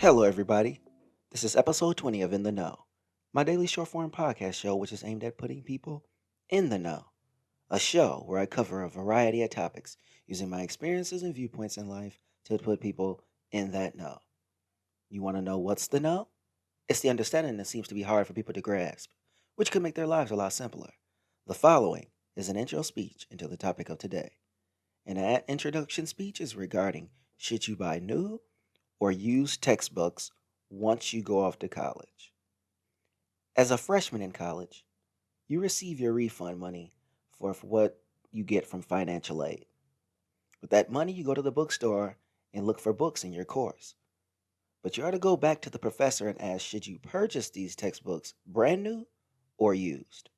Hello, everybody. This is episode 20 of In the Know, my daily short form podcast show, which is aimed at putting people in the know. A show where I cover a variety of topics using my experiences and viewpoints in life to put people in that know. You want to know what's the know? It's the understanding that seems to be hard for people to grasp, which could make their lives a lot simpler. The following is an intro speech into the topic of today. And that introduction speech is regarding should you buy new or used textbooks once you go off to college. As a freshman in college, you receive your refund money for what you get from financial aid. With that money, you go to the bookstore and look for books in your course. But you ought to go back to the professor and ask, should you purchase these textbooks brand new or used?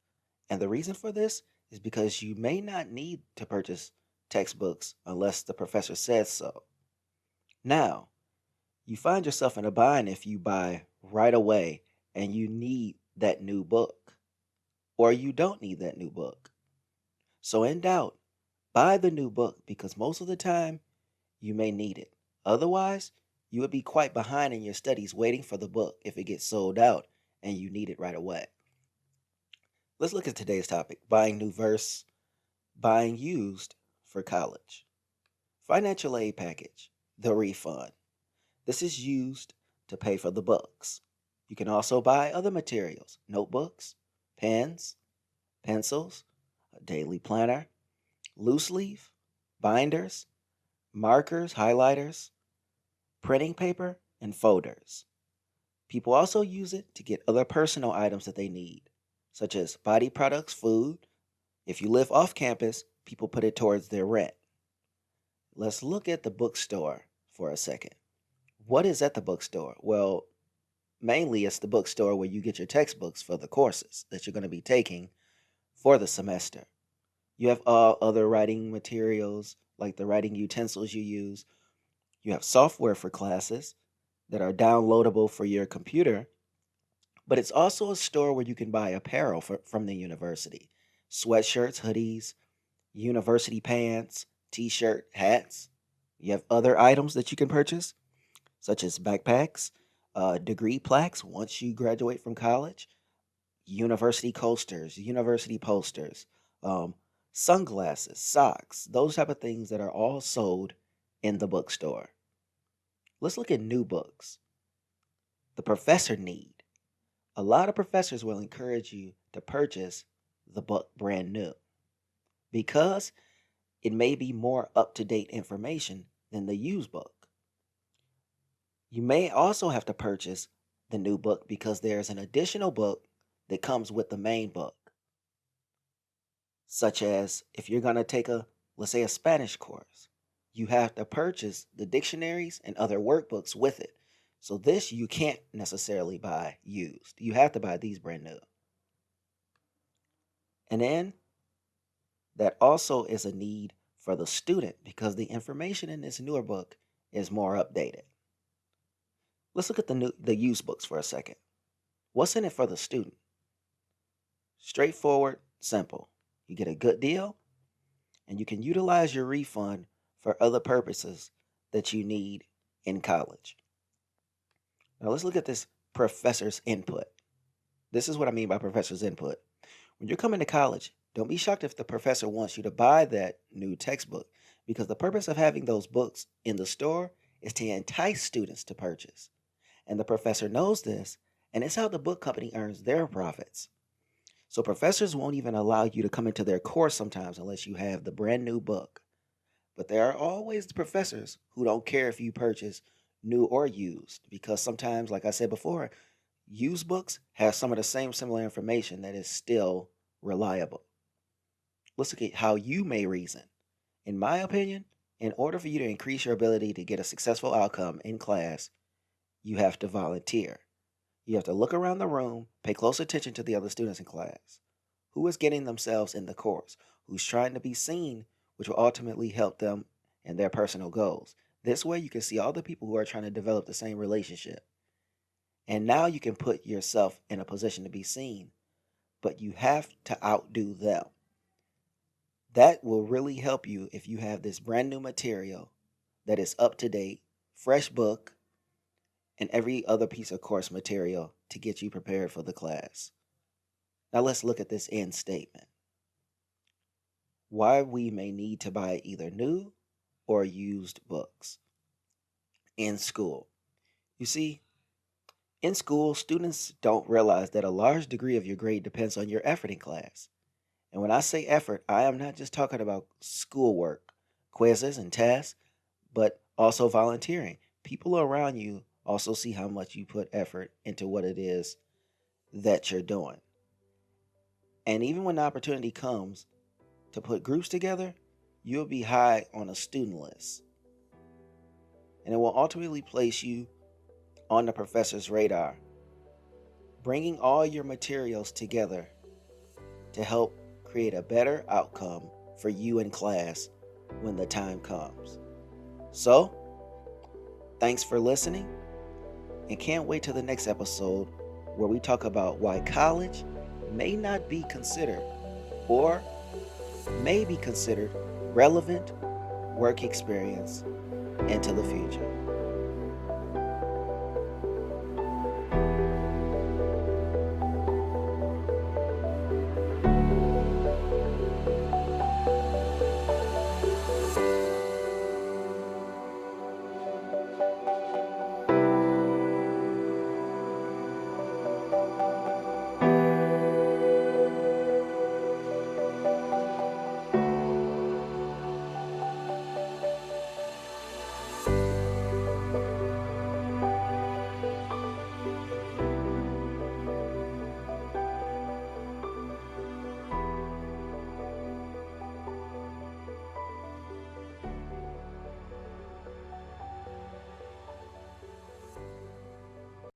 And the reason for this is because you may not need to purchase textbooks unless the professor says so. Now, you find yourself in a bind if you buy right away and you need that new book, or you don't need that new book. So, in doubt, buy the new book because most of the time you may need it. Otherwise, you would be quite behind in your studies waiting for the book if it gets sold out and you need it right away. Let's look at today's topic buying new verse, buying used for college. Financial aid package, the refund. This is used to pay for the books. You can also buy other materials, notebooks, pens, pencils, a daily planner, loose leaf, binders, markers, highlighters, printing paper, and folders. People also use it to get other personal items that they need, such as body products, food. If you live off campus, people put it towards their rent. Let's look at the bookstore for a second. What is at the bookstore? Well, mainly it's the bookstore where you get your textbooks for the courses that you're going to be taking for the semester. You have all other writing materials, like the writing utensils you use. You have software for classes that are downloadable for your computer, but it's also a store where you can buy apparel from the university: sweatshirts, hoodies, university pants, t shirt, hats. You have other items that you can purchase, such as backpacks, degree plaques once you graduate from college, university coasters, university posters, um, sunglasses, socks, those type of things that are all sold in the bookstore. Let's look at new books. The professor need. A lot of professors will encourage you to purchase the book brand new because it may be more up to date information than the used book. You may also have to purchase the new book because there's an additional book that comes with the main book, such as if you're going to take let's say, a Spanish course, you have to purchase the dictionaries and other workbooks with it. So this you can't necessarily buy used. You have to buy these brand new. And then that also is a need for the student because the information in this newer book is more updated. Let's look at the used books for a second. What's in it for the student? Straightforward, simple. You get a good deal and you can utilize your refund for other purposes that you need in college. Now let's look at this professor's input. This is what I mean by professor's input. When you're coming to college, don't be shocked if the professor wants you to buy that new textbook because the purpose of having those books in the store is to entice students to purchase. And the professor knows this, and it's how the book company earns their profits. So professors won't even allow you to come into their course sometimes unless you have the brand new book. But there are always the professors who don't care if you purchase new or used because sometimes, like I said before, used books have some of the same similar information that is still reliable. Let's look at how you may reason. In my opinion, in order for you to increase your ability to get a successful outcome in class, you have to volunteer. You have to look around the room, pay close attention to the other students in class. Who is getting themselves in the course? Who's trying to be seen, which will ultimately help them in their personal goals. This way, you can see all the people who are trying to develop the same relationship. And now you can put yourself in a position to be seen, but you have to outdo them. That will really help you if you have this brand new material that is up to date, fresh book, and every other piece of course material to get you prepared for the class. Now let's look at this end statement. Why we may need to buy either new or used books in school. You see, in school, students don't realize that a large degree of your grade depends on your effort in class. And when I say effort, I am not just talking about schoolwork, quizzes, and tests, but also volunteering. People around you also see how much you put effort into what it is that you're doing. And even when the opportunity comes to put groups together, you'll be high on a student list. And it will ultimately place you on the professor's radar, bringing all your materials together to help create a better outcome for you in class when the time comes. So, thanks for listening, and can't wait to the next episode where we talk about why college may not be considered or may be considered relevant work experience into the future.